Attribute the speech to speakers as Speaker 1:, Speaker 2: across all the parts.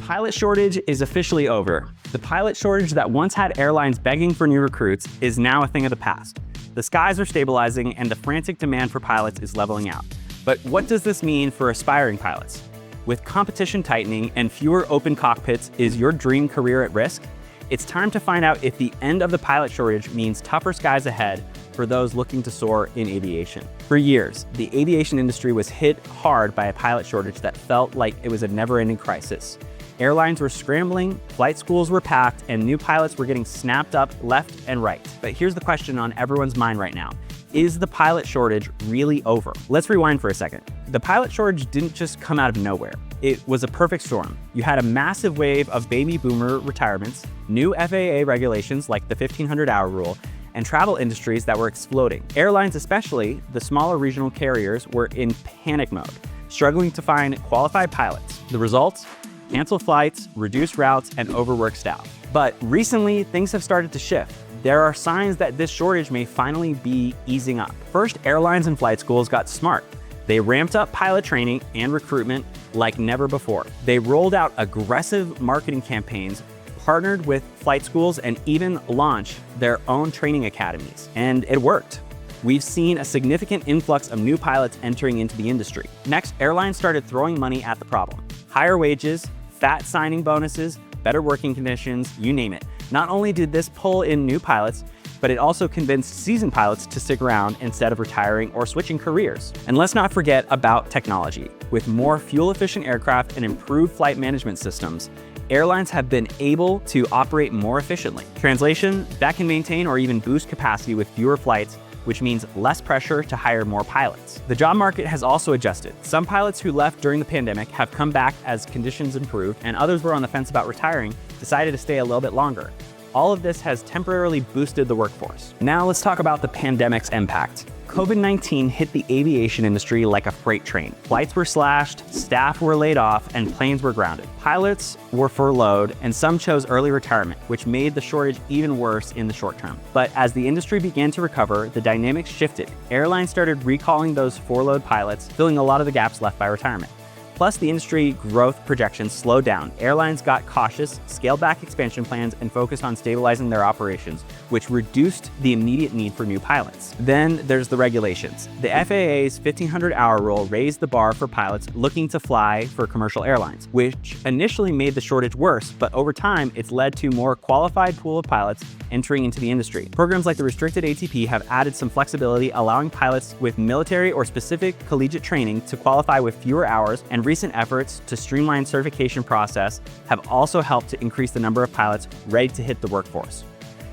Speaker 1: pilot shortage is officially over. The pilot shortage that once had airlines begging for new recruits is now a thing of the past. The skies are stabilizing and the frantic demand for pilots is leveling out. But what does this mean for aspiring pilots? With competition tightening and fewer open cockpits, is your dream career at risk? It's time to find out if the end of the pilot shortage means tougher skies ahead for those looking to soar in aviation. For years, the aviation industry was hit hard by a pilot shortage that felt like it was a never-ending crisis. Airlines were scrambling, flight schools were packed, and new pilots were getting snapped up left and right. But here's the question on everyone's mind right now. Is the pilot shortage really over? Let's rewind for a second. The pilot shortage didn't just come out of nowhere. It was a perfect storm. You had a massive wave of baby boomer retirements, new FAA regulations like the 1,500-hour rule, and travel industries that were exploding. Airlines, especially the smaller regional carriers, were in panic mode, struggling to find qualified pilots. The results? Cancel flights, reduce routes, and overwork staff. But recently, things have started to shift. There are signs that this shortage may finally be easing up. First, airlines and flight schools got smart. They ramped up pilot training and recruitment like never before. They rolled out aggressive marketing campaigns, partnered with flight schools, and even launched their own training academies. And it worked. We've seen a significant influx of new pilots entering into the industry. Next, airlines started throwing money at the problem. Higher wages, fat signing bonuses, better working conditions, you name it. Not only did this pull in new pilots, but it also convinced seasoned pilots to stick around instead of retiring or switching careers. And let's not forget about technology. With more fuel-efficient aircraft and improved flight management systems, airlines have been able to operate more efficiently. Translation, that can maintain or even boost capacity with fewer flights, which means less pressure to hire more pilots. The job market has also adjusted. Some pilots who left during the pandemic have come back as conditions improved, and others were on the fence about retiring, decided to stay a little bit longer. All of this has temporarily boosted the workforce. Now let's talk about the pandemic's impact. COVID-19 hit the aviation industry like a freight train. Flights were slashed, staff were laid off, and planes were grounded. Pilots were furloughed, and some chose early retirement, which made the shortage even worse in the short term. But as the industry began to recover, the dynamics shifted. Airlines started recalling those furloughed pilots, filling a lot of the gaps left by retirement. Plus, the industry growth projections slowed down. Airlines got cautious, scaled back expansion plans, and focused on stabilizing their operations, which reduced the immediate need for new pilots. Then there's the regulations. The FAA's 1,500-hour rule raised the bar for pilots looking to fly for commercial airlines, which initially made the shortage worse, but over time, it's led to more qualified pool of pilots entering into the industry. Programs like the restricted ATP have added some flexibility, allowing pilots with military or specific collegiate training to qualify with fewer hours, and recent efforts to streamline certification process have also helped to increase the number of pilots ready to hit the workforce.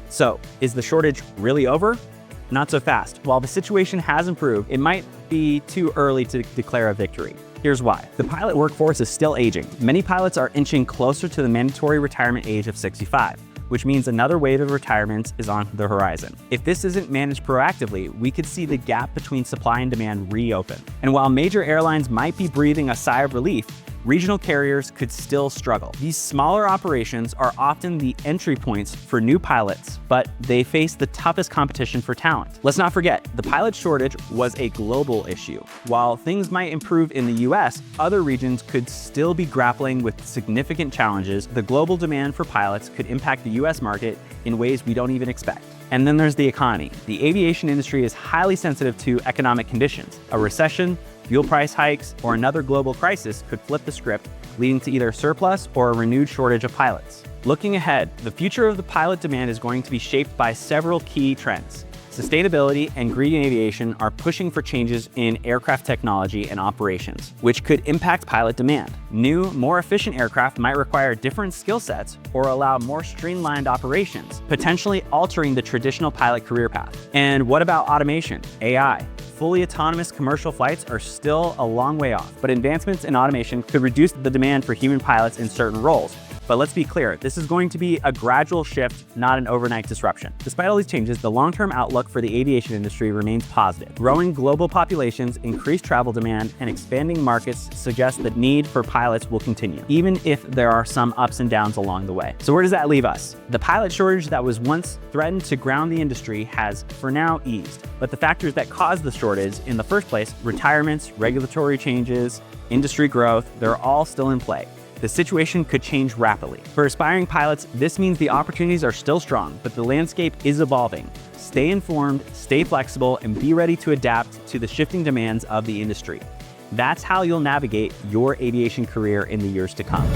Speaker 1: So, is the shortage really over? Not so fast. While the situation has improved, it might be too early to declare a victory. Here's why. The pilot workforce is still aging. Many pilots are inching closer to the mandatory retirement age of 65. Which means another wave of retirements is on the horizon. If this isn't managed proactively, we could see the gap between supply and demand reopen. And while major airlines might be breathing a sigh of relief, regional carriers could still struggle. These smaller operations are often the entry points for new pilots, but they face the toughest competition for talent. Let's not forget, the pilot shortage was a global issue. While things might improve in the US, other regions could still be grappling with significant challenges. The global demand for pilots could impact the US market in ways we don't even expect. And then there's the economy. The aviation industry is highly sensitive to economic conditions. A recession, fuel price hikes, or another global crisis could flip the script, leading to either surplus or a renewed shortage of pilots. Looking ahead, the future of the pilot demand is going to be shaped by several key trends. Sustainability and green aviation are pushing for changes in aircraft technology and operations, which could impact pilot demand. New, more efficient aircraft might require different skill sets or allow more streamlined operations, potentially altering the traditional pilot career path. And what about automation, AI? Fully autonomous commercial flights are still a long way off, but advancements in automation could reduce the demand for human pilots in certain roles. But let's be clear, this is going to be a gradual shift, not an overnight disruption. Despite all these changes, the long-term outlook for the aviation industry remains positive. Growing global populations, increased travel demand, and expanding markets suggest that need for pilots will continue, even if there are some ups and downs along the way. So where does that leave us? The pilot shortage that was once threatened to ground the industry has, for now, eased. But the factors that caused the shortage in the first place, retirements, regulatory changes, industry growth, they're all still in play. the situation could change rapidly. For aspiring pilots, this means the opportunities are still strong, but the landscape is evolving. Stay informed, stay flexible, and be ready to adapt to the shifting demands of the industry. That's how you'll navigate your aviation career in the years to come.